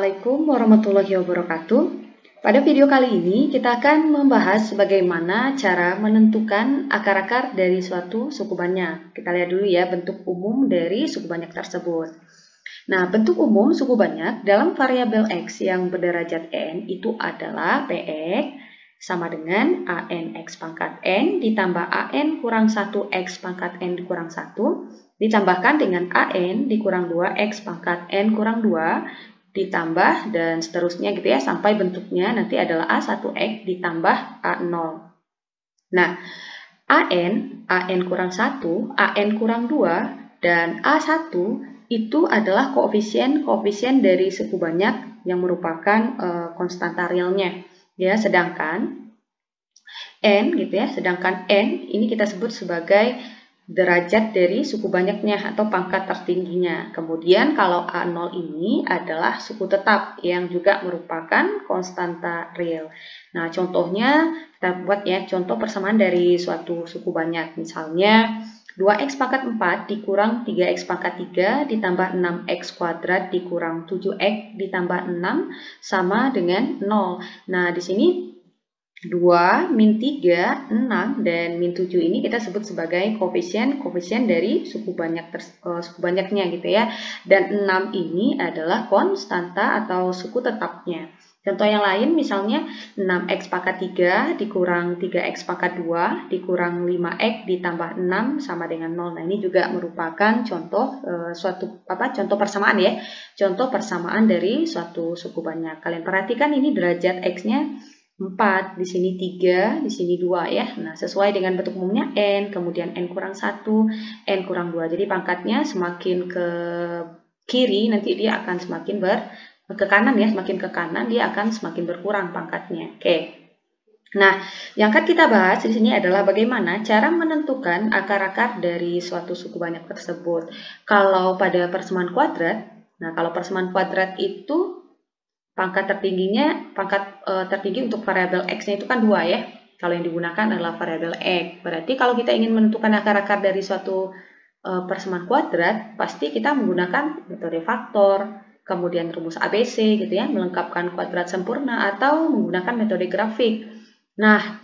Assalamualaikum warahmatullahi wabarakatuh. Pada video kali ini kita akan membahas bagaimana cara menentukan akar-akar dari suatu suku banyak. Kita lihat dulu ya bentuk umum dari suku banyak tersebut. Nah, bentuk umum suku banyak dalam variabel X yang berderajat N itu adalah Px sama dengan AN X pangkat N ditambah AN kurang 1 X pangkat N dikurang 1 ditambahkan dengan AN dikurang 2 X pangkat N kurang 2 ditambah dan seterusnya gitu ya sampai bentuknya nanti adalah A1X ditambah A0. Nah, AN kurang 1, AN kurang 2, dan A1 itu adalah koefisien dari suku banyak yang merupakan konstanta realnya. Ya, sedangkan N gitu ya, sedangkan N ini kita sebut sebagai derajat dari suku banyaknya atau pangkat tertingginya. Kemudian kalau A0 ini adalah suku tetap yang juga merupakan konstanta real. Nah, contohnya kita buat ya contoh persamaan dari suatu suku banyak. Misalnya 2x pangkat 4 dikurang 3x pangkat 3 ditambah 6x kuadrat dikurang 7x ditambah 6 sama dengan 0. Nah, di sini 2, min 3, 6, dan min 7 ini kita sebut sebagai koefisien dari suku banyaknya gitu ya. Dan 6 ini adalah konstanta atau suku tetapnya. Contoh yang lain misalnya 6x pangkat 3 dikurang 3x pangkat 2 dikurang 5x ditambah 6 sama dengan 0. Nah, ini juga merupakan contoh contoh persamaan ya. Contoh persamaan dari suatu suku banyak. Kalian perhatikan ini derajat X-nya 4, di sini 3, di sini 2 ya. Nah, sesuai dengan bentuk umumnya N, kemudian N kurang 1, N kurang 2. Jadi pangkatnya semakin ke kiri nanti dia akan semakin ke kanan ya, semakin ke kanan dia akan semakin berkurang pangkatnya. Oke. Nah, yang akan kita bahas di sini adalah bagaimana cara menentukan akar-akar dari suatu suku banyak tersebut. Kalau pada persamaan kuadrat, nah kalau persamaan kuadrat itu pangkat tertinggi untuk variabel X-nya itu kan 2 ya. Kalau yang digunakan adalah variabel X. Berarti kalau kita ingin menentukan akar-akar dari suatu persamaan kuadrat, pasti kita menggunakan metode faktor, kemudian rumus ABC gitu ya, melengkapkan kuadrat sempurna atau menggunakan metode grafik. Nah,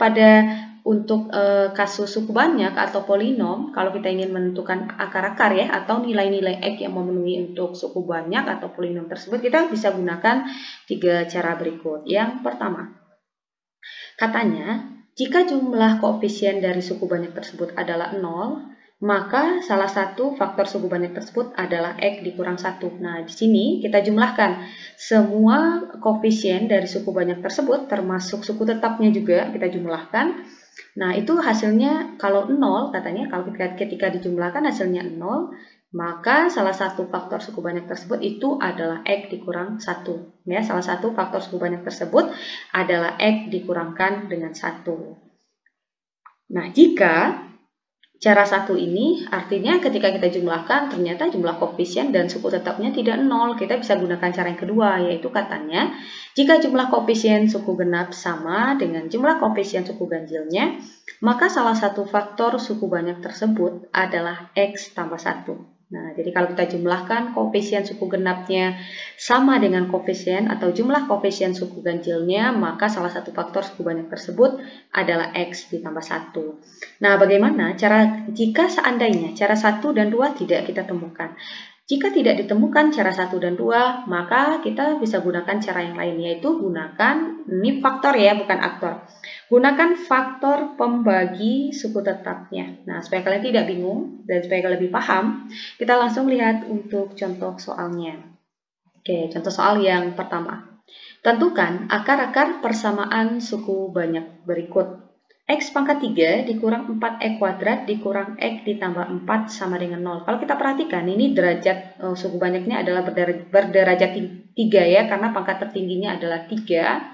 untuk kasus suku banyak atau polinom, kalau kita ingin menentukan akar-akar ya atau nilai-nilai X yang memenuhi untuk suku banyak atau polinom tersebut, kita bisa gunakan 3 cara berikut. Yang pertama, katanya jika jumlah koefisien dari suku banyak tersebut adalah 0, maka salah satu faktor suku banyak tersebut adalah X dikurang 1. Nah, di sini kita jumlahkan semua koefisien dari suku banyak tersebut, termasuk suku tetapnya juga kita jumlahkan. Nah, itu hasilnya kalau 0, katanya kalau ketika dijumlahkan hasilnya 0, maka salah satu faktor suku banyak tersebut itu adalah X dikurang 1. Ya, salah satu faktor suku banyak tersebut adalah X dikurangkan dengan 1. Nah, jika cara 1 ini artinya ketika kita jumlahkan ternyata jumlah koefisien dan suku tetapnya tidak 0. Kita bisa gunakan cara yang kedua, yaitu katanya jika jumlah koefisien suku genap sama dengan jumlah koefisien suku ganjilnya, maka salah satu faktor suku banyak tersebut adalah X tambah 1. Nah, jadi kalau kita jumlahkan koefisien suku genapnya sama dengan koefisien atau jumlah koefisien suku ganjilnya, maka salah satu faktor suku banyak tersebut adalah X ditambah 1. Nah, bagaimana jika seandainya cara 1 dan 2 tidak kita temukan? Jika tidak ditemukan cara 1 dan 2, maka kita bisa gunakan cara yang lain, yaitu gunakan, ini faktor ya, bukan aktor. Gunakan faktor pembagi suku tetapnya. Nah, supaya kalian tidak bingung dan supaya kalian lebih paham, kita langsung lihat untuk contoh soalnya. Oke, contoh soal yang pertama. Tentukan akar-akar persamaan suku banyak berikut. X pangkat 3 dikurang 4x kuadrat dikurang X ditambah 4 sama dengan 0. Kalau kita perhatikan, ini derajat suku banyaknya adalah berderajat 3 ya, karena pangkat tertingginya adalah 3.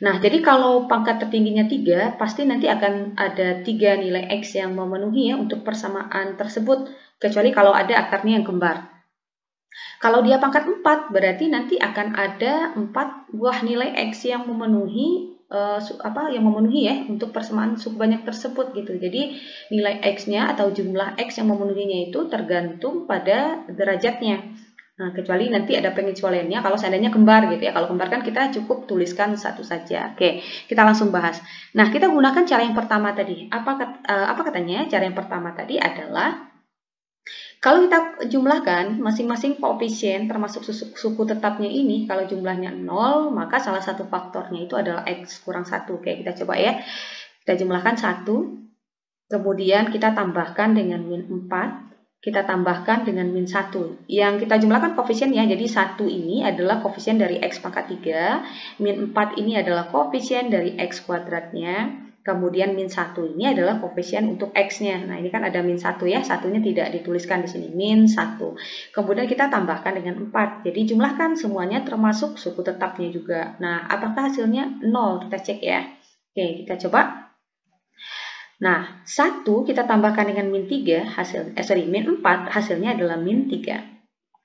Nah, jadi kalau pangkat tertingginya 3, pasti nanti akan ada 3 nilai X yang memenuhi ya untuk persamaan tersebut, kecuali kalau ada akarnya yang kembar. Kalau dia pangkat 4, berarti nanti akan ada 4 buah nilai X yang memenuhi ya untuk persamaan suku banyak tersebut gitu. Jadi nilai X-nya atau jumlah X yang memenuhinya itu tergantung pada derajatnya. Nah, kecuali nanti ada pengecualiannya kalau seandainya kembar gitu ya. Kalau kembar kan kita cukup tuliskan satu saja. Oke, kita langsung bahas. Nah, kita gunakan cara yang pertama tadi. Apa katanya? Cara yang pertama tadi adalah kalau kita jumlahkan masing-masing koefisien termasuk suku tetapnya ini, kalau jumlahnya 0, maka salah satu faktornya itu adalah X kurang 1. Oke, kita coba ya. Kita jumlahkan 1, kemudian kita tambahkan dengan min 4, kita tambahkan dengan min 1. Yang kita jumlahkan koefisien ya, jadi 1 ini adalah koefisien dari X pangkat 3, min 4 ini adalah koefisien dari X kuadratnya, kemudian min 1 ini adalah koefisien untuk X-nya. Nah, ini kan ada min 1 ya, satunya tidak dituliskan di sini, min 1. Kemudian kita tambahkan dengan 4, jadi jumlahkan semuanya termasuk suku tetapnya juga. Nah, apakah hasilnya 0? Kita cek ya. Oke, kita coba. Nah, 1 kita tambahkan dengan min 3, min 4, hasilnya adalah min 3.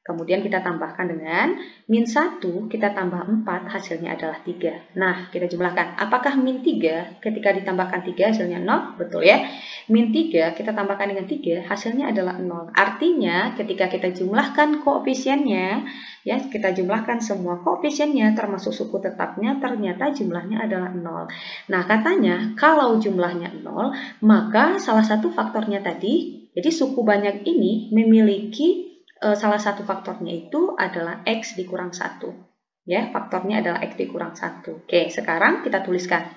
Kemudian kita tambahkan dengan min 1, kita tambah 4, hasilnya adalah 3. Nah, kita jumlahkan. Apakah min 3 ketika ditambahkan 3 hasilnya 0? Betul ya. Min 3 kita tambahkan dengan 3, hasilnya adalah 0. Artinya, ketika kita jumlahkan koefisiennya, ya, kita jumlahkan semua koefisiennya termasuk suku tetapnya, ternyata jumlahnya adalah 0. Nah, katanya kalau jumlahnya 0, maka salah satu faktornya tadi, jadi suku banyak ini memiliki salah satu faktornya itu adalah X dikurang 1. Ya, faktornya adalah X dikurang 1. Oke, sekarang kita tuliskan.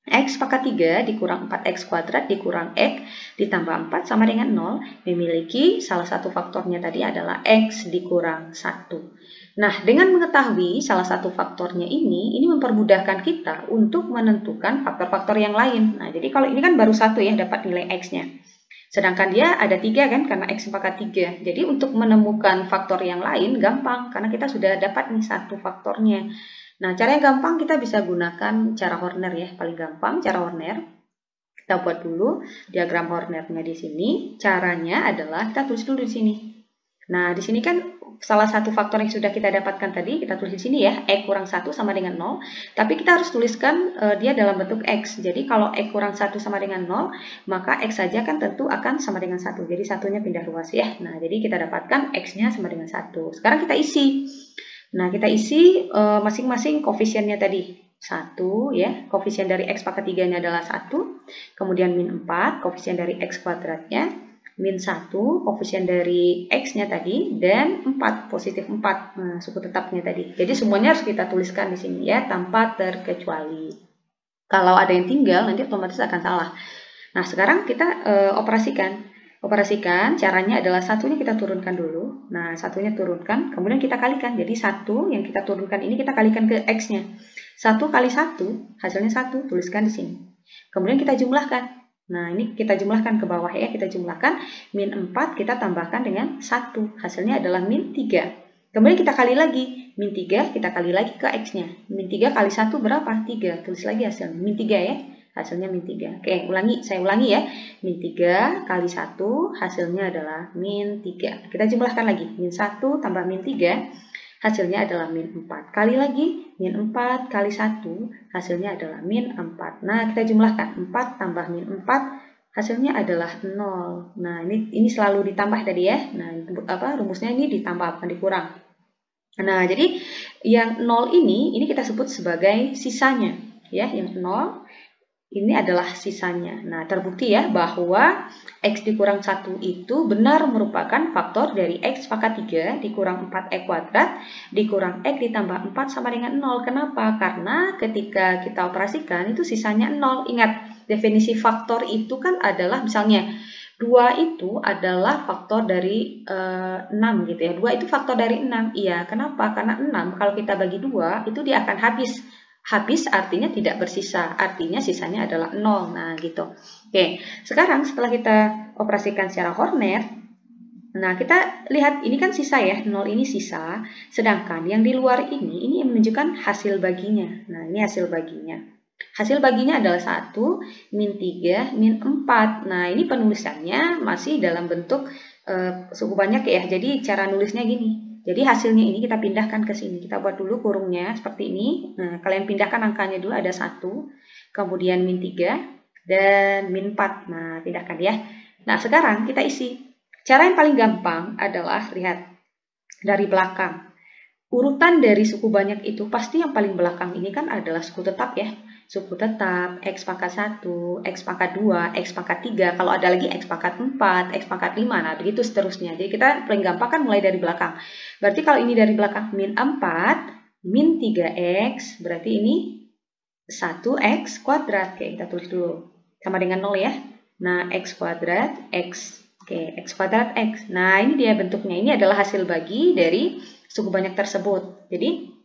X pangkat 3 dikurang 4X kuadrat dikurang X ditambah 4 sama dengan 0, memiliki salah satu faktornya tadi adalah X dikurang 1. Nah, dengan mengetahui salah satu faktornya ini mempermudahkan kita untuk menentukan faktor-faktor yang lain. Nah, jadi kalau ini kan baru 1 ya, dapat nilai X-nya. Sedangkan dia ada 3 kan, karena X pangkat 3. Jadi untuk menemukan faktor yang lain gampang, karena kita sudah dapat nih satu faktornya. Nah, cara yang gampang kita bisa gunakan cara Horner ya, paling gampang cara Horner. Kita buat dulu diagram Hornernya di sini. Caranya adalah kita tulis dulu di sini. Nah, di sini kan salah satu faktor yang sudah kita dapatkan tadi, kita tulis di sini ya, X kurang 1 sama dengan 0. Tapi kita harus tuliskan dia dalam bentuk X. Jadi kalau X kurang 1 sama dengan 0, maka X saja kan tentu akan sama dengan 1. Jadi satunya pindah luas ya. Nah, jadi kita dapatkan X-nya sama dengan 1. Sekarang kita isi. Nah, kita isi masing-masing koefisiennya tadi. 1 ya, koefisien dari X pangkat 3-nya adalah 1. Kemudian min 4, koefisien dari X kuadratnya. Min 1, koefisien dari X-nya tadi. Dan 4, positif 4, nah, suku tetapnya tadi. Jadi semuanya harus kita tuliskan di sini ya, tanpa terkecuali. Kalau ada yang tinggal, nanti otomatis akan salah. Nah, sekarang kita operasikan. Operasikan, caranya adalah satunya kita turunkan dulu. Nah, satunya turunkan, kemudian kita kalikan. Jadi 1 yang kita turunkan ini kita kalikan ke X-nya. 1 kali 1, hasilnya 1, tuliskan di sini. Kemudian kita jumlahkan. Nah, ini kita jumlahkan ke bawah ya, kita jumlahkan. Min 4 kita tambahkan dengan 1, hasilnya adalah min 3. Kemudian kita kali lagi. Min 3 kita kali lagi ke X-nya. Min 3 kali 1 berapa? 3, tulis lagi hasilnya. Min 3 ya. Hasilnya min 3. Oke, saya ulangi ya. Min 3 kali 1 hasilnya adalah min 3. Kita jumlahkan lagi. Min 1 tambah min 3 hasilnya adalah min 4. Kali lagi, min 4 kali 1 hasilnya adalah min 4. Nah, kita jumlahkan. 4 tambah min 4 hasilnya adalah 0. Nah, ini selalu ditambah tadi ya. Nah, rumusnya ini ditambah bukan dikurang. Nah, jadi yang 0 ini kita sebut sebagai sisanya. Ya, yang 0 ini adalah sisanya. Nah, terbukti ya bahwa X dikurang 1 itu benar merupakan faktor dari X pangkat 3 dikurang 4X kuadrat dikurang X ditambah 4 sama dengan 0. Kenapa? Karena ketika kita operasikan itu sisanya 0. Ingat, definisi faktor itu kan adalah misalnya 2 itu adalah faktor dari 6 gitu ya. 2 itu faktor dari 6. Iya, kenapa? Karena 6 kalau kita bagi 2 itu dia akan habis. Habis artinya tidak bersisa, artinya sisanya adalah 0. Nah, gitu. Oke, sekarang setelah kita operasikan secara Horner, nah kita lihat ini kan sisa ya, 0 ini sisa, sedangkan yang di luar ini menunjukkan hasil baginya. Nah, ini hasil baginya. Hasil baginya adalah 1, min 3, min 4. Nah, ini penulisannya masih dalam bentuk suku banyak ya, jadi cara nulisnya gini. Jadi hasilnya ini kita pindahkan ke sini. Kita buat dulu kurungnya seperti ini. Nah, kalian pindahkan angkanya dulu, ada 1, kemudian min 3, dan min 4. Nah, pindahkan ya. Nah, sekarang kita isi. Cara yang paling gampang adalah, lihat. dari belakang. Urutan dari suku banyak itu pasti yang paling belakang ini kan adalah suku tetap ya. Suku tetap, X pangkat 1, X pangkat 2, X pangkat 3. Kalau ada lagi X pangkat 4, X pangkat 5, nah begitu seterusnya. Jadi kita paling gampang kan mulai dari belakang. Berarti kalau ini dari belakang min 4, min 3X, berarti ini 1X kuadrat. Oke, kita tulis dulu. Sama dengan 0 ya. Nah, X kuadrat, X. Oke, X kuadrat, X. Nah, ini dia bentuknya. Ini adalah hasil bagi dari suku banyak tersebut. Jadi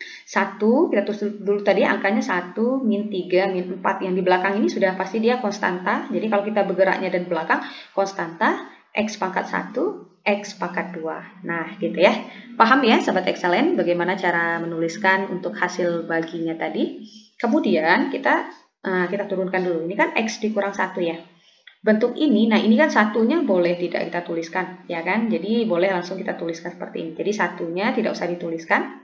1, kita tulis dulu tadi angkanya 1, min 3, min 4. Yang di belakang ini sudah pasti dia konstanta. Jadi kalau kita bergeraknya dari belakang, konstanta X pangkat 1, X pangkat 2. Nah, gitu ya. Paham ya, Sobat Excellent, bagaimana cara menuliskan untuk hasil baginya tadi. Kemudian kita turunkan dulu. Ini kan X dikurang 1 ya. Bentuk ini, nah ini kan satunya boleh tidak kita tuliskan, ya kan? Jadi boleh langsung kita tuliskan seperti ini. Jadi satunya tidak usah dituliskan.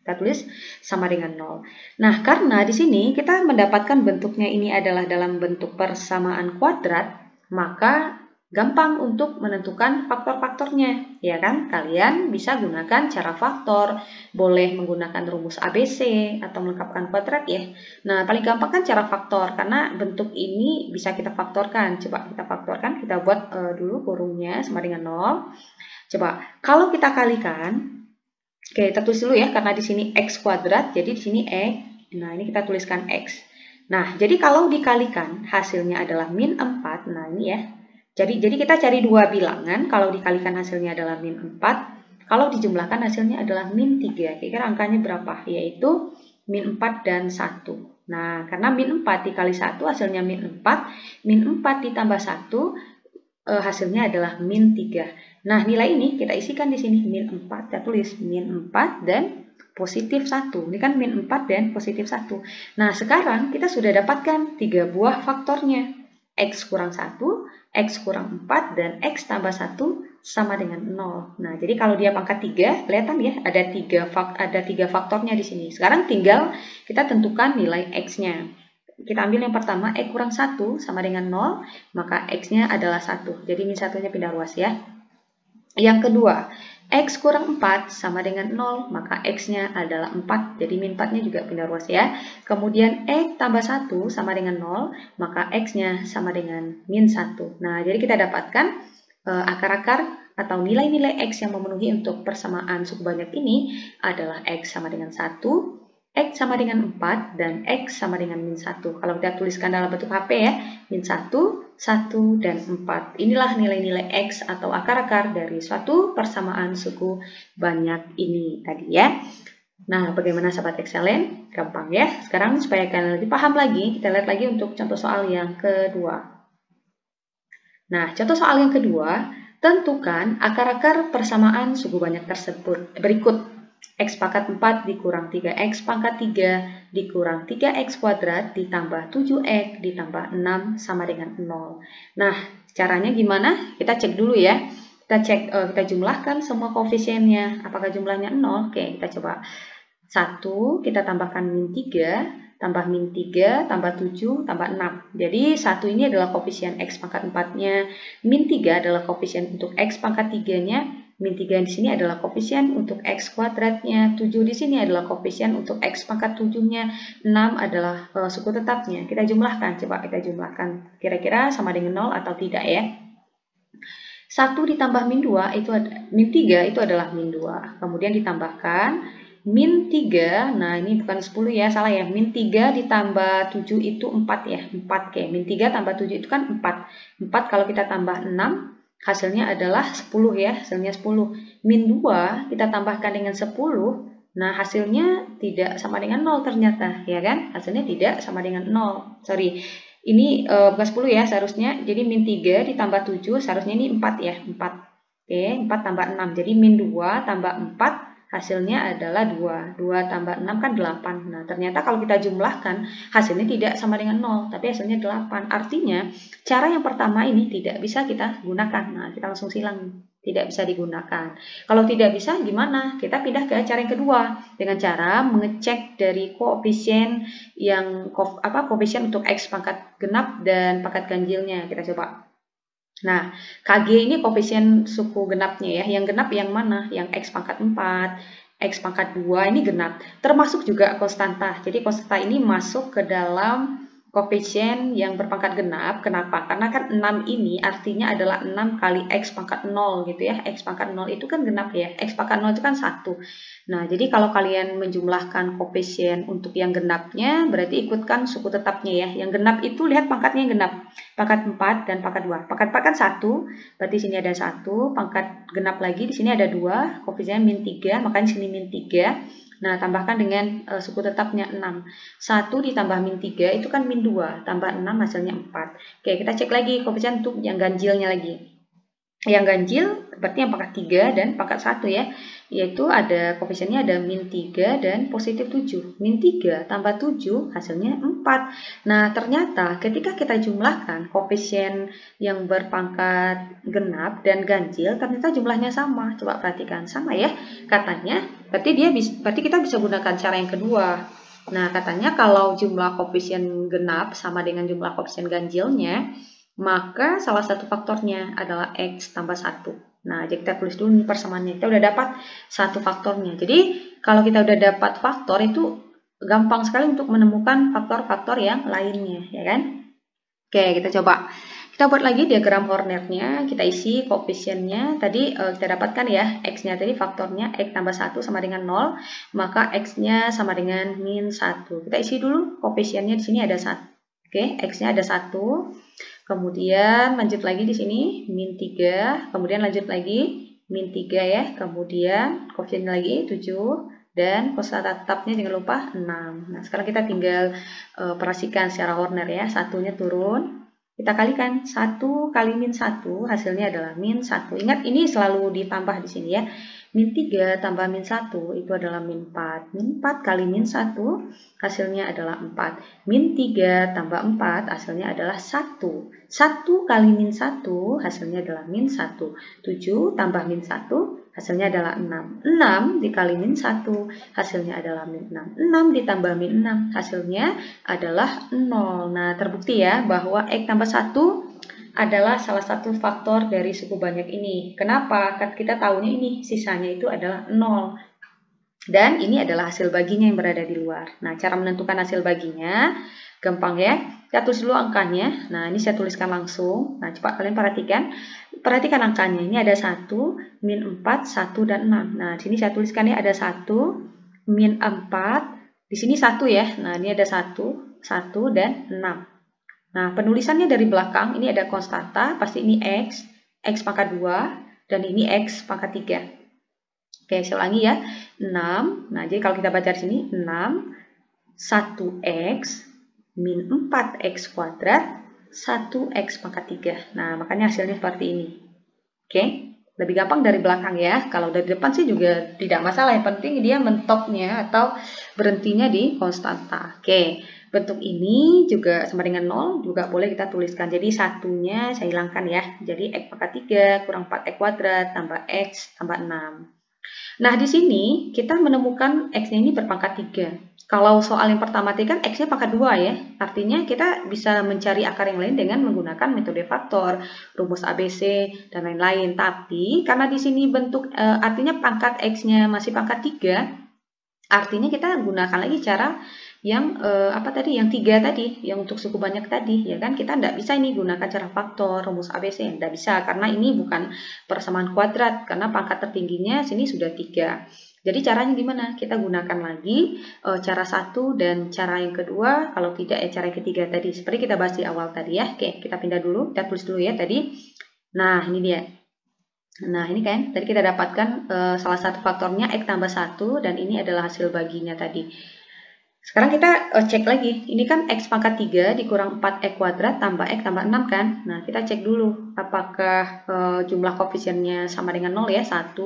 Kita tulis sama dengan 0. Nah, karena di sini kita mendapatkan bentuknya ini adalah dalam bentuk persamaan kuadrat, maka gampang untuk menentukan faktor-faktornya, ya kan? Kalian bisa gunakan cara faktor, boleh menggunakan rumus ABC atau melengkapkan kuadrat ya. Nah, paling gampang kan cara faktor, karena bentuk ini bisa kita faktorkan. Coba kita faktorkan, kita buat dulu kurungnya sama dengan 0. Coba, kalau kita kalikan, oke, kita tulis dulu ya, karena di sini X kuadrat, jadi di sini X. Nah, ini kita tuliskan X. Nah, jadi kalau dikalikan, hasilnya adalah min 4. Nah, ini ya. Jadi kita cari dua bilangan, kalau dikalikan hasilnya adalah min 4, kalau dijumlahkan hasilnya adalah min 3. Kira-kira angkanya berapa? Yaitu min 4 dan 1. Nah, karena min 4 dikali 1 hasilnya min 4, min 4 ditambah 1 hasilnya adalah min 3. Nah, nilai ini kita isikan di sini min 4, kita tulis min 4 dan positif 1. Ini kan min 4 dan positif 1. Nah, sekarang kita sudah dapatkan 3 buah faktornya. X kurang 1, X kurang 4, dan X tambah 1 sama dengan 0. Nah, jadi kalau dia pangkat 3, kelihatan ya, ada 3 faktornya di sini. Sekarang tinggal kita tentukan nilai X-nya. Kita ambil yang pertama, X kurang 1 sama dengan 0, maka X-nya adalah 1. Jadi min 1-nya pindah ruas ya. Yang kedua, X kurang 4 sama dengan 0, maka X-nya adalah 4. Jadi min 4-nya juga pindah ruas ya. Kemudian X tambah 1 sama dengan 0, maka X-nya sama dengan min 1. Nah, jadi kita dapatkan akar-akar atau nilai-nilai X yang memenuhi untuk persamaan suku banyak ini adalah X sama dengan 1, X sama dengan 4, dan X sama dengan min 1. Kalau kita tuliskan dalam bentuk HP ya, min 1, 1, dan 4. Inilah nilai-nilai X atau akar-akar dari suatu persamaan suku banyak ini tadi ya. Nah, bagaimana Sobat Excellent? Gampang ya. Sekarang supaya kalian lebih paham lagi, kita lihat lagi untuk contoh soal yang kedua. Nah, contoh soal yang kedua, tentukan akar-akar persamaan suku banyak tersebut berikut. X pangkat 4 dikurang 3X pangkat 3 dikurang 3X kuadrat ditambah 7X ditambah 6 sama dengan 0. Nah, caranya gimana? Kita cek dulu ya. Kita jumlahkan semua koefisiennya. Apakah jumlahnya 0? Oke, kita coba. 1, kita tambahkan min 3, tambah min 3, tambah 7, tambah 6. Jadi 1 ini adalah koefisien X pangkat 4-nya, min 3 adalah koefisien untuk X pangkat 3-nya, min 3 di sini adalah koefisien untuk X kuadratnya, 7 di sini adalah koefisien untuk X pangkat 7-nya, 6 adalah suku tetapnya. Kita jumlahkan, coba kita jumlahkan. Kira-kira sama dengan 0 atau tidak ya? 1 ditambah min 2, min 3 itu adalah min 2. Kemudian ditambahkan min 3, nah ini bukan 10 ya, salah ya. Min 3 ditambah 7 itu 4 ya, 4. Oke, min 3 tambah 7 itu kan 4. 4 kalau kita tambah 6, hasilnya adalah 10 ya, hasilnya 10. Min 2 kita tambahkan dengan 10, nah hasilnya tidak sama dengan 0 ternyata, ya kan? Hasilnya tidak sama dengan 0. Sorry, ini bukan 10 ya seharusnya, jadi min 3 ditambah 7, seharusnya ini 4 ya, 4. Oke, 4 tambah 6, jadi min 2 tambah 4, hasilnya adalah 2. 2 tambah 6 kan 8. Nah, ternyata kalau kita jumlahkan, hasilnya tidak sama dengan 0, tapi hasilnya 8. Artinya, cara yang pertama ini tidak bisa kita gunakan. Nah, kita langsung silang. Tidak bisa digunakan. Kalau tidak bisa, gimana? Kita pindah ke cara yang kedua. Dengan cara mengecek dari koefisien koefisien untuk X pangkat genap dan pangkat ganjilnya. Kita coba. Nah, KG ini koefisien suku genapnya ya. Yang genap yang mana? Yang X pangkat 4, X pangkat 2 ini genap. Termasuk juga konstanta. Jadi konstanta ini masuk ke dalam koefisien yang berpangkat genap. Kenapa? Karena kan 6 ini artinya adalah 6 kali X pangkat 0 gitu ya. X pangkat 0 itu kan genap ya. X pangkat 0 itu kan 1. Nah, jadi kalau kalian menjumlahkan koefisien untuk yang genapnya, berarti ikutkan suku tetapnya ya. Yang genap itu lihat pangkatnya yang genap. Pangkat 4 dan pangkat 2. Pangkat 4 kan 1, berarti sini ada 1. Pangkat genap lagi, di sini ada 2. Koefisiennya min 3, makanya sini min 3. Nah, tambahkan dengan suku tetapnya 6. 1 ditambah min 3 itu kan min 2. Tambah 6 hasilnya 4. Oke, kita cek lagi koefisien untuk yang ganjilnya lagi. Yang ganjil berarti yang pangkat 3 dan pangkat 1 ya. Yaitu ada koefisiennya ada min 3 dan positif 7. Min 3 tambah 7 hasilnya 4. Nah, ternyata ketika kita jumlahkan koefisien yang berpangkat genap dan ganjil, ternyata jumlahnya sama. Coba perhatikan, sama ya. Katanya, berarti kita bisa gunakan cara yang kedua. Nah, katanya kalau jumlah koefisien genap sama dengan jumlah koefisien ganjilnya, maka salah satu faktornya adalah X tambah 1. Nah, jadi kita tulis dulu nih persamaannya. Kita udah dapat satu faktornya. Jadi, kalau kita udah dapat faktor itu gampang sekali untuk menemukan faktor-faktor yang lainnya, ya kan? Oke, kita coba. Kita buat lagi diagram Hornernya, kita isi koefisiennya. Tadi kita dapatkan ya, X-nya tadi faktornya X tambah 1 sama dengan 0, maka X-nya sama dengan min 1. Kita isi dulu koefisiennya di sini ada 1. Oke, X-nya ada 1. Kemudian lanjut lagi di sini min 3, kemudian lanjut lagi min 3 ya, kemudian koefisien lagi 7 dan konstanta tetapnya jangan lupa 6. Nah, sekarang kita tinggal operasikan secara Horner ya, satunya turun. Kita kalikan 1 kali min 1 hasilnya adalah min 1. Ingat ini selalu ditambah di sini ya. Min 3 tambah min 1 itu adalah min 4. Min 4 kali min 1 hasilnya adalah 4. Min 3 tambah 4 hasilnya adalah 1. 1 kali min 1 hasilnya adalah min 1. 7 tambah min 1 hasilnya adalah 6. 6 dikali min 1 hasilnya adalah min 6. 6 ditambah min 6 hasilnya adalah 0. Nah, terbukti ya bahwa X tambah 1 adalah salah satu faktor dari suku banyak ini. Kenapa? Karena kita tahunya ini sisanya itu adalah 0. Dan ini adalah hasil baginya yang berada di luar. Nah, cara menentukan hasil baginya gampang ya. Kita tulis dulu angkanya. Nah, ini saya tuliskan langsung. Nah, coba kalian perhatikan. Perhatikan angkanya. Ini ada 1, min 4, 1, dan 6. Nah, di sini saya tuliskan ya ada 1, min 4. Di sini 1 ya. Nah, ini ada 1, 1, dan 6. Nah, penulisannya dari belakang, ini ada konstanta, pasti ini X, X pangkat 2, dan ini X pangkat 3. Oke, saya ulangi ya, 6, nah jadi kalau kita baca di sini, 6, 1X, min 4X kuadrat, 1X pangkat 3. Nah, makanya hasilnya seperti ini. Oke, lebih gampang dari belakang ya, kalau dari depan sih juga tidak masalah, yang penting dia mentoknya atau berhentinya di konstanta. Oke. Bentuk ini juga sama dengan 0, juga boleh kita tuliskan. Jadi satunya saya hilangkan ya. Jadi X pangkat 3 kurang 4X kuadrat tambah X tambah 6. Nah, di sini kita menemukan X-nya ini berpangkat 3. Kalau soal yang pertama tadi kan X-nya pangkat 2 ya. Artinya kita bisa mencari akar yang lain dengan menggunakan metode faktor, rumus ABC, dan lain-lain. Tapi karena di sini bentuk artinya pangkat X-nya masih pangkat 3, artinya kita gunakan lagi cara yang yang 3 tadi, yang untuk suku banyak tadi, ya kan? Kita tidak bisa ini gunakan cara faktor, rumus ABC, tidak bisa, karena ini bukan persamaan kuadrat, karena pangkat tertingginya sini sudah 3. Jadi caranya gimana? Kita gunakan lagi cara 1 dan cara yang kedua, kalau tidak ya cara yang ketiga tadi, seperti kita bahas di awal tadi ya. Oke, kita pindah dulu, kita tulis dulu ya tadi. Nah, ini dia. Nah, ini kan tadi kita dapatkan salah satu faktornya X tambah 1 dan ini adalah hasil baginya tadi. Sekarang kita cek lagi. Ini kan X pangkat 3 dikurang 4X kuadrat tambah X tambah 6 kan. Nah, kita cek dulu apakah jumlah koefisiennya sama dengan 0 ya. 1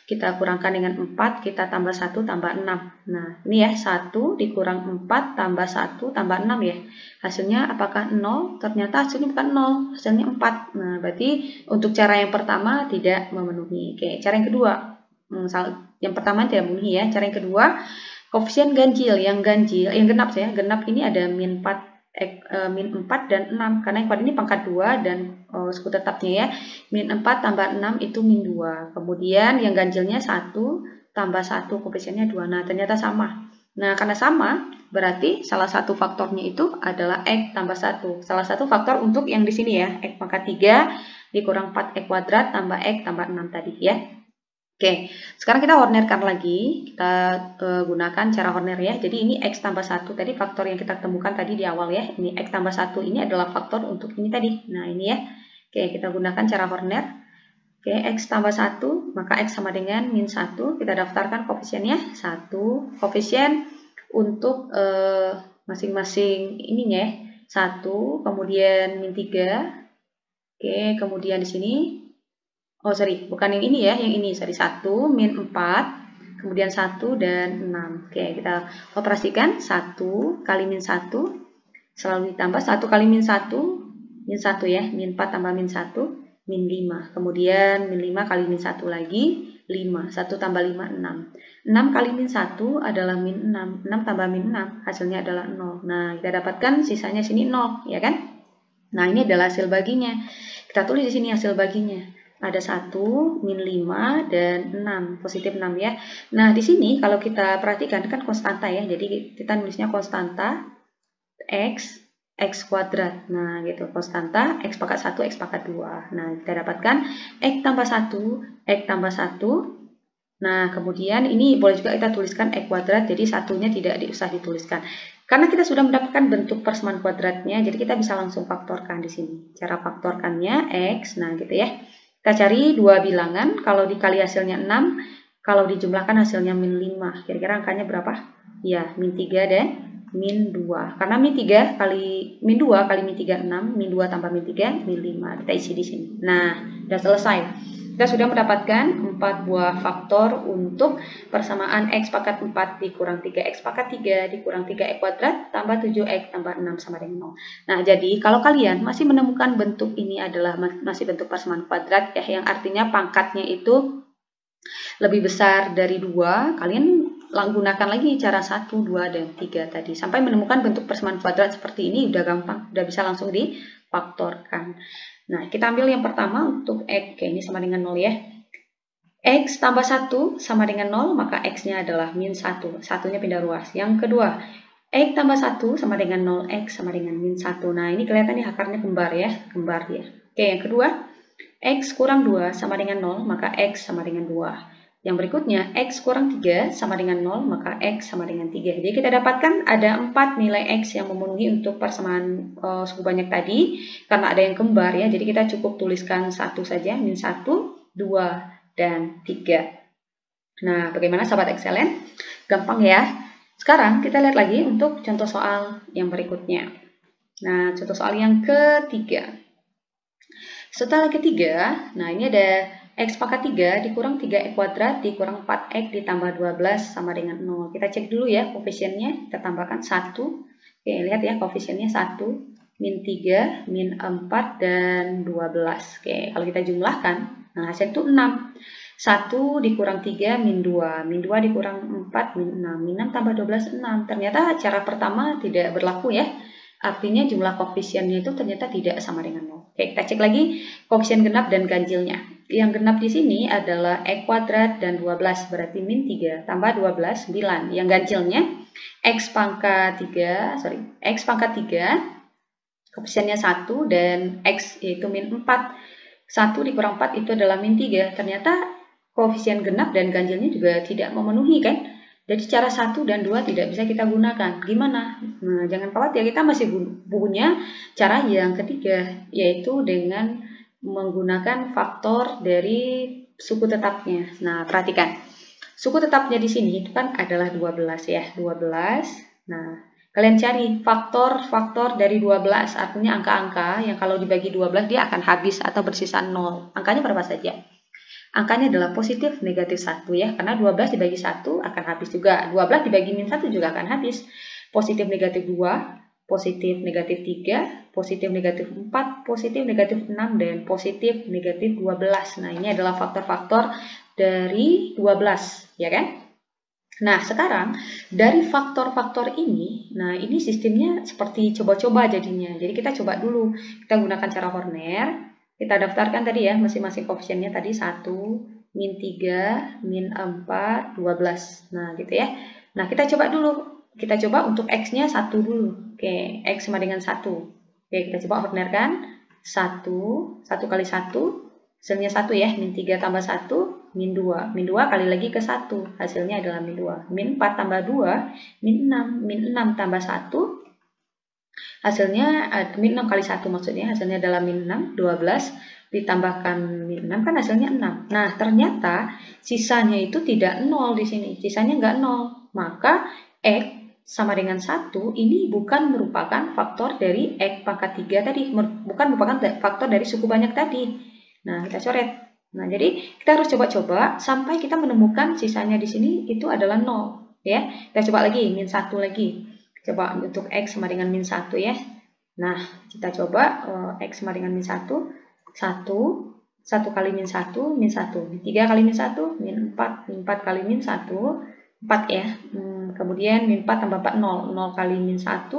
kita kurangkan dengan 4, kita tambah 1 tambah 6. Nah, ini ya 1 dikurang 4 tambah 1 tambah 6 ya. Hasilnya apakah 0? Ternyata hasilnya bukan 0, hasilnya 4. Nah, berarti untuk cara yang pertama tidak memenuhi. Oke, cara yang kedua. Yang pertama tidak memenuhi ya. Cara yang kedua, koefisien ganjil, yang genap ya. Genap ini ada min 4 min 4 dan 6. Karena yang 4 ini pangkat 2 dan suku tetapnya ya. Min 4 tambah 6 itu min 2. Kemudian yang ganjilnya 1 tambah 1, koefisiennya 2. Nah, ternyata sama. Nah, karena sama, berarti salah satu faktornya itu adalah X tambah 1. Salah satu faktor untuk yang di sini ya, X pangkat 3 dikurang 4X kuadrat tambah X tambah 6 tadi ya. Oke, sekarang kita hornerkan lagi. Kita gunakan cara horner ya. Jadi ini X tambah 1 tadi faktor yang kita temukan tadi di awal ya. Ini X tambah 1 ini adalah faktor untuk ini tadi. Nah, ini ya. Oke, kita gunakan cara horner. Oke, X tambah 1, maka X sama dengan min 1. Kita daftarkan koefisiennya 1. Koefisien untuk masing-masing ininya ya. 1, kemudian min 3. Oke, kemudian di sini oh sorry, bukan yang ini ya, yang ini sorry 1, min 4, kemudian 1 dan 6. Oke, kita operasikan 1 kali min 1, selalu ditambah 1 kali min 1, min 1 ya, min 4 tambah min 1, min 5. Kemudian min 5 kali min 1 lagi, 5. 1 tambah 5, 6. 6 kali min 1 adalah min 6. 6 tambah min 6, hasilnya adalah 0. Nah, kita dapatkan sisanya sini 0, ya kan? Nah, ini adalah hasil baginya. Kita tulis di sini hasil baginya. Ada 1, min 5, dan 6. Positif 6 ya. Nah, di sini kalau kita perhatikan kan konstanta ya. Jadi kita nulisnya konstanta X, X kuadrat. Nah, gitu. Konstanta X pangkat 1, X pangkat 2. Nah, kita dapatkan X tambah 1, X tambah 1. Nah, kemudian ini boleh juga kita tuliskan X kuadrat. Jadi satunya tidak usah dituliskan. Karena kita sudah mendapatkan bentuk persamaan kuadratnya, jadi kita bisa langsung faktorkan di sini. Cara faktorkannya X, nah gitu ya. Kita cari dua bilangan, kalau dikali hasilnya 6, kalau dijumlahkan hasilnya min 5. Kira-kira angkanya berapa? Ya, min 3 dan min 2. Karena min 3 kali min 2 kali min 3 6, min 2 tambah min 3 min 5. Kita isi di sini. Nah, sudah selesai. Kita sudah mendapatkan 4 buah faktor untuk persamaan X pangkat 4 dikurang 3X pangkat 3 dikurang 3X kuadrat tambah 7X tambah 6 sama dengan 0. Nah, jadi kalau kalian masih menemukan bentuk ini adalah masih bentuk persamaan kuadrat ya, yang artinya pangkatnya itu lebih besar dari 2, kalian gunakan lagi cara 1, 2, dan 3 tadi. Sampai menemukan bentuk persamaan kuadrat seperti ini udah gampang, udah bisa langsung difaktorkan. Nah, kita ambil yang pertama untuk X, oke, ini sama dengan 0 ya. X tambah 1 sama dengan 0, maka X-nya adalah min 1. Satunya pindah ruas. Yang kedua, X tambah 1 sama dengan 0, X sama dengan min 1. Nah, ini kelihatan nih akarnya kembar ya. Kembar ya. Oke, yang kedua, X kurang 2 sama dengan 0, maka X sama dengan 2. Yang berikutnya, X kurang 3 sama dengan 0, maka X sama dengan 3. Jadi kita dapatkan ada 4 nilai X yang memenuhi untuk persamaan suku banyak tadi. Karena ada yang kembar ya, jadi kita cukup tuliskan 1 saja, min 1, 2, dan 3. Nah, bagaimana sahabat Excellent? Gampang ya. Sekarang kita lihat lagi untuk contoh soal yang berikutnya. Nah, contoh soal yang ketiga. Setelah ketiga, nah ini ada X pangkat 3 dikurang 3X kuadrat dikurang 4X ditambah 12 sama dengan 0. Kita cek dulu ya koefisiennya, kita tambahkan 1. Oke, lihat ya koefisiennya 1, min 3, min 4, dan 12. Oke, kalau kita jumlahkan, nah hasil itu 6. 1 dikurang 3, min 2. Min 2 dikurang 4, min 6. Min 6 tambah 12, 6. Ternyata cara pertama tidak berlaku ya. Artinya jumlah koefisiennya itu ternyata tidak sama dengan 0. Oke, kita cek lagi koefisien genap dan ganjilnya. Yang genap di sini adalah X kuadrat dan 12, berarti min 3 tambah 12, 9. Yang ganjilnya X pangkat 3, X pangkat 3, koefisiennya 1 dan X yaitu min 4. 1 dikurang 4 itu adalah min 3. Ternyata koefisien genap dan ganjilnya juga tidak memenuhi kan? Jadi cara 1 dan 2 tidak bisa kita gunakan. Gimana? Nah, jangan khawatir, kita masih punya cara yang ketiga, yaitu dengan menggunakan faktor dari suku tetapnya. Nah, perhatikan. Suku tetapnya di sini itu kan adalah 12 ya, 12. Nah, kalian cari faktor-faktor dari 12, artinya angka-angka yang kalau dibagi 12 dia akan habis atau bersisa 0. Angkanya berapa saja? Angkanya adalah positif negatif 1 ya, karena 12 dibagi 1 akan habis juga. 12 dibagi min 1 juga akan habis. Positif negatif 2, positif negatif 3, positif negatif 4, positif negatif 6, dan positif negatif 12. Nah, ini adalah faktor-faktor dari 12, ya kan? Nah, sekarang dari faktor-faktor ini, nah ini sistemnya seperti coba-coba jadinya. Jadi kita coba dulu, kita gunakan cara Horner, kita daftarkan tadi ya, masing-masing koefisiennya tadi 1, min 3, min 4, 12. Nah, gitu ya. Nah, kita coba dulu. Kita coba untuk X-nya 1 dulu. Oke, X sama dengan 1. Oke, kita coba Horner kan. 1 kali 1, hasilnya 1 ya, min 3 tambah 1, min 2. Min 2 kali lagi ke 1, hasilnya adalah min 2. Min 4 tambah 2, min 6. Min 6 tambah 1, hasilnya, min 6 kali 1 maksudnya, hasilnya adalah min 6, 12. Ditambahkan min 6 kan hasilnya 6. Nah, ternyata sisanya itu tidak 0 di sini. Sisanya nggak 0. Maka X sama dengan 1 ini bukan merupakan faktor dari X pangkat 3 tadi. Bukan merupakan faktor dari suku banyak tadi. Nah, kita coret. Nah, jadi kita harus coba-coba sampai kita menemukan sisanya di sini itu adalah 0. Ya, kita coba lagi, min 1 lagi. Coba untuk X sama dengan min 1 ya. Nah, kita coba X sama dengan min 1. 1 kali min 1, min 1. 3 kali min 1, min 4. Min 4 kali min 1, 4 ya. Kemudian min 4 tambah 4, 0. 0 kali min 1,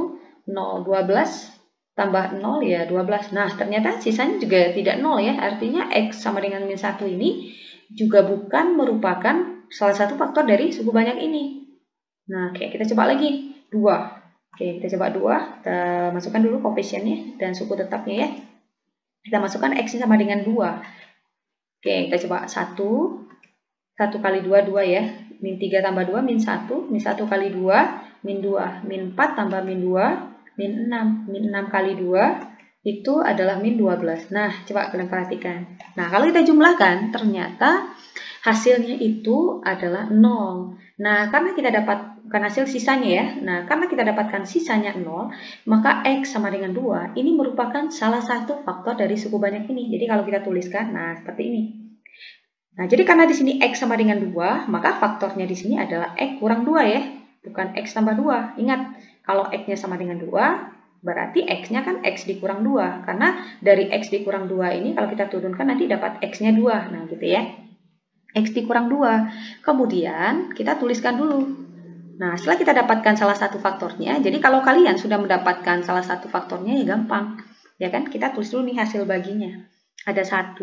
0, 12. Tambah 0 ya 12. Nah, ternyata sisanya juga tidak 0 ya. Artinya X sama dengan min 1 ini juga bukan merupakan salah satu faktor dari suku banyak ini. Nah, oke, kita coba lagi. 2. Oke, kita coba 2. Kita masukkan dulu koefisiennya dan suku tetapnya ya. Kita masukkan X sama dengan 2. Oke, kita coba 1. 1 kali 2, 2 ya. Min 3 tambah 2, min 1. Min 1 kali 2, min 2. Min 4 tambah min 2, min 6. Min 6 kali 2, itu adalah min 12. Nah, coba kalian perhatikan. Nah, kalau kita jumlahkan, ternyata hasilnya itu adalah 0. Nah, karena kita dapatkan hasil sisanya ya. Nah, karena kita dapatkan sisanya 0, maka X sama dengan 2 ini merupakan salah satu faktor dari suku banyak ini. Jadi kalau kita tuliskan, nah seperti ini. Nah, jadi karena di sini X sama dengan 2, maka faktornya di sini adalah X kurang 2 ya. Bukan X tambah 2. Ingat, kalau X-nya sama dengan 2, berarti X-nya kan X dikurang 2. Karena dari X dikurang 2 ini kalau kita turunkan nanti dapat X-nya 2. Nah, gitu ya. X dikurang 2. Kemudian kita tuliskan dulu. Nah, setelah kita dapatkan salah satu faktornya, jadi kalau kalian sudah mendapatkan salah satu faktornya ya gampang. Ya kan? Kita tulis dulu nih hasil baginya. Ada 1,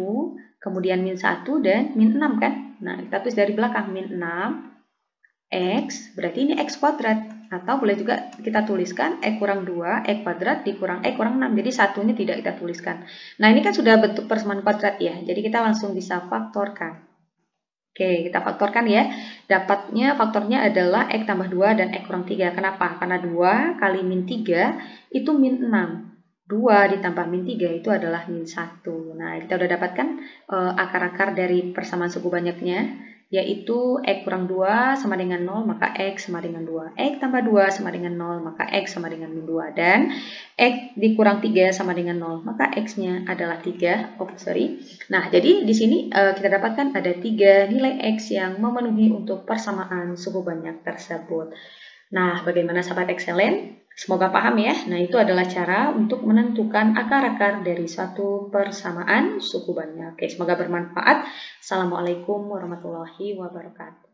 kemudian min 1 dan min 6 kan? Nah, kita tulis dari belakang min 6 X, berarti ini X kuadrat. Atau boleh juga kita tuliskan X kurang 2, X kuadrat dikurang X kurang 6. Jadi satunya tidak kita tuliskan. Nah, ini kan sudah bentuk persamaan kuadrat ya. Jadi kita langsung bisa faktorkan. Oke, kita faktorkan ya. Dapatnya faktornya adalah X tambah 2 dan X kurang 3. Kenapa? Karena 2 kali min 3 itu min 6. 2 ditambah min 3 itu adalah min 1. Nah, kita udah dapatkan akar-akar dari persamaan suku banyaknya, yaitu X kurang 2 sama dengan 0, maka X sama dengan 2. X tambah 2 sama dengan 0, maka X sama dengan min 2. Dan X dikurang 3 sama dengan 0, maka X-nya adalah 3. Nah, jadi di sini kita dapatkan ada 3 nilai X yang memenuhi untuk persamaan suku banyak tersebut. Nah, bagaimana sahabat Excellent? Semoga paham ya. Nah, itu adalah cara untuk menentukan akar-akar dari suatu persamaan suku banyak. Oke, semoga bermanfaat. Assalamualaikum warahmatullahi wabarakatuh.